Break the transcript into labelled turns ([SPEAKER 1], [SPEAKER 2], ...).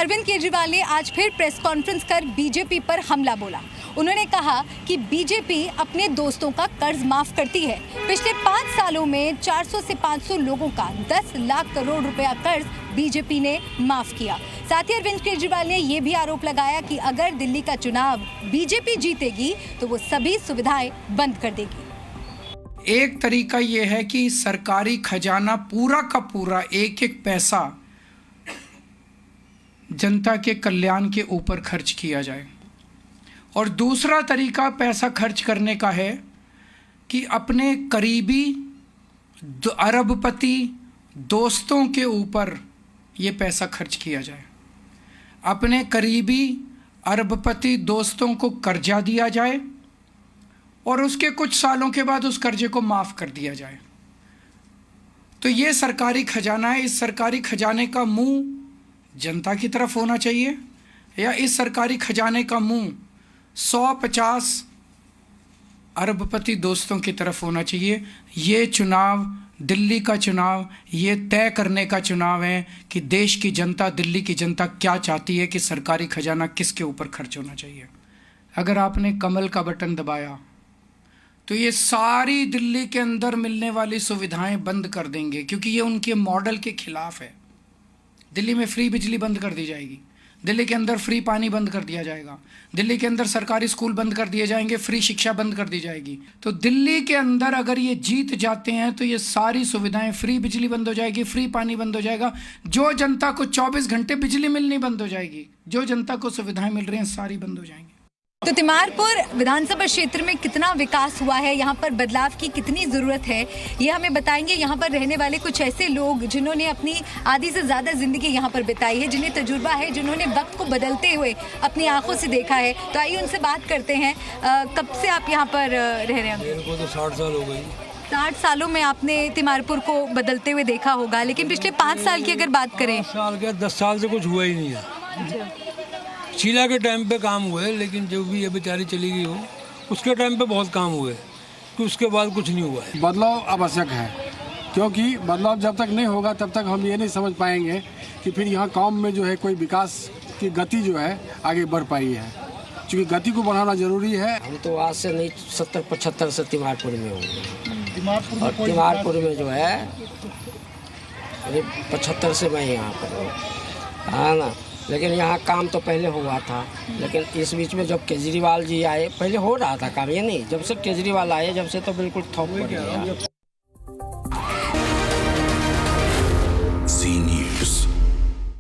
[SPEAKER 1] अरविंद केजरीवाल ने आज फिर प्रेस कॉन्फ्रेंस कर बीजेपी पर हमला बोला। उन्होंने कहा कि बीजेपी अपने दोस्तों का कर्ज माफ करती है। पिछले 5 सालों में 400 से 500 लोगों का 10 लाख करोड़ रुपया कर्ज बीजेपी ने माफ किया। साथ ही अरविंद केजरीवाल ने यह भी आरोप लगाया कि अगर दिल्ली का चुनाव बीजेपी जीतेगी तो वो सभी सुविधाएं बंद कर देगी।
[SPEAKER 2] एक तरीका ये है कि सरकारी खजाना पूरा का पूरा एक एक पैसा जनता के कल्याण के ऊपर खर्च किया जाए, और दूसरा तरीका पैसा खर्च करने का है कि अपने करीबी अरबपति दोस्तों के ऊपर ये पैसा खर्च किया जाए। अपने करीबी अरबपति दोस्तों को कर्जा दिया जाए और उसके कुछ सालों के बाद उस कर्जे को माफ़ कर दिया जाए। तो ये सरकारी खजाना है। इस सरकारी खजाने का मुंह जनता की तरफ होना चाहिए, या इस सरकारी खजाने का मुंह 150 अरबपति दोस्तों की तरफ होना चाहिए। ये चुनाव, दिल्ली का चुनाव, ये तय करने का चुनाव है कि देश की जनता, दिल्ली की जनता क्या चाहती है कि सरकारी खजाना किसके ऊपर खर्च होना चाहिए। अगर आपने कमल का बटन दबाया तो ये सारी दिल्ली के अंदर मिलने वाली सुविधाएं बंद कर देंगे, क्योंकि ये उनके मॉडल के खिलाफ है। दिल्ली में फ्री बिजली बंद कर दी जाएगी, दिल्ली के अंदर फ्री पानी बंद कर दिया जाएगा, दिल्ली के अंदर सरकारी स्कूल बंद कर दिए जाएंगे, फ्री शिक्षा बंद कर दी जाएगी। तो दिल्ली के अंदर अगर ये जीत जाते हैं तो ये सारी सुविधाएं, फ्री बिजली बंद हो जाएगी, फ्री पानी बंद हो जाएगा, जो जनता को 24 घंटे बिजली मिलनी बंद हो जाएगी, जो जनता को सुविधाएं मिल रही हैं सारी बंद हो जाएंगी।
[SPEAKER 1] तो तिमारपुर विधानसभा क्षेत्र में कितना विकास हुआ है, यहाँ पर बदलाव की कितनी ज़रूरत है, ये हमें बताएंगे यहाँ पर रहने वाले कुछ ऐसे लोग जिन्होंने अपनी आधी से ज़्यादा ज़िंदगी यहाँ पर बिताई है, जिन्हें तजुर्बा है, जिन्होंने वक्त को बदलते हुए अपनी आंखों से देखा है। तो आइए उनसे बात करते हैं। कब से आप यहाँ पर रह रहे हैं?
[SPEAKER 3] मेरे को तो 60 साल हो गई।
[SPEAKER 1] 60 सालों में आपने तिमारपुर को बदलते हुए देखा होगा, लेकिन पिछले 5 साल की अगर बात करें।
[SPEAKER 3] 10 साल से कुछ हुआ ही नहीं है। शीला के टाइम पे काम हुए, लेकिन जो भी ये बेचारी चली गई हो उसके टाइम पे बहुत काम हुए, कि उसके बाद कुछ नहीं हुआ है।
[SPEAKER 4] बदलाव आवश्यक है, क्योंकि बदलाव जब तक नहीं होगा तब तक हम ये नहीं समझ पाएंगे कि फिर यहाँ काम में जो है कोई विकास की गति जो है आगे बढ़ पाई है। क्योंकि गति को बढ़ाना जरूरी है।
[SPEAKER 5] हम तो आज से नहीं 70-75 से तिमारपुर में हो गए, और तिमारपुर में जो है 75 से मैं यहाँ पर हूँ, हाँ ना। लेकिन यहाँ काम तो पहले हुआ था, लेकिन इस बीच में जब केजरीवाल जी आए, पहले हो रहा था काम, ये नहीं, जब से केजरीवाल आए जब से तो बिल्कुल ठप पड़ गया।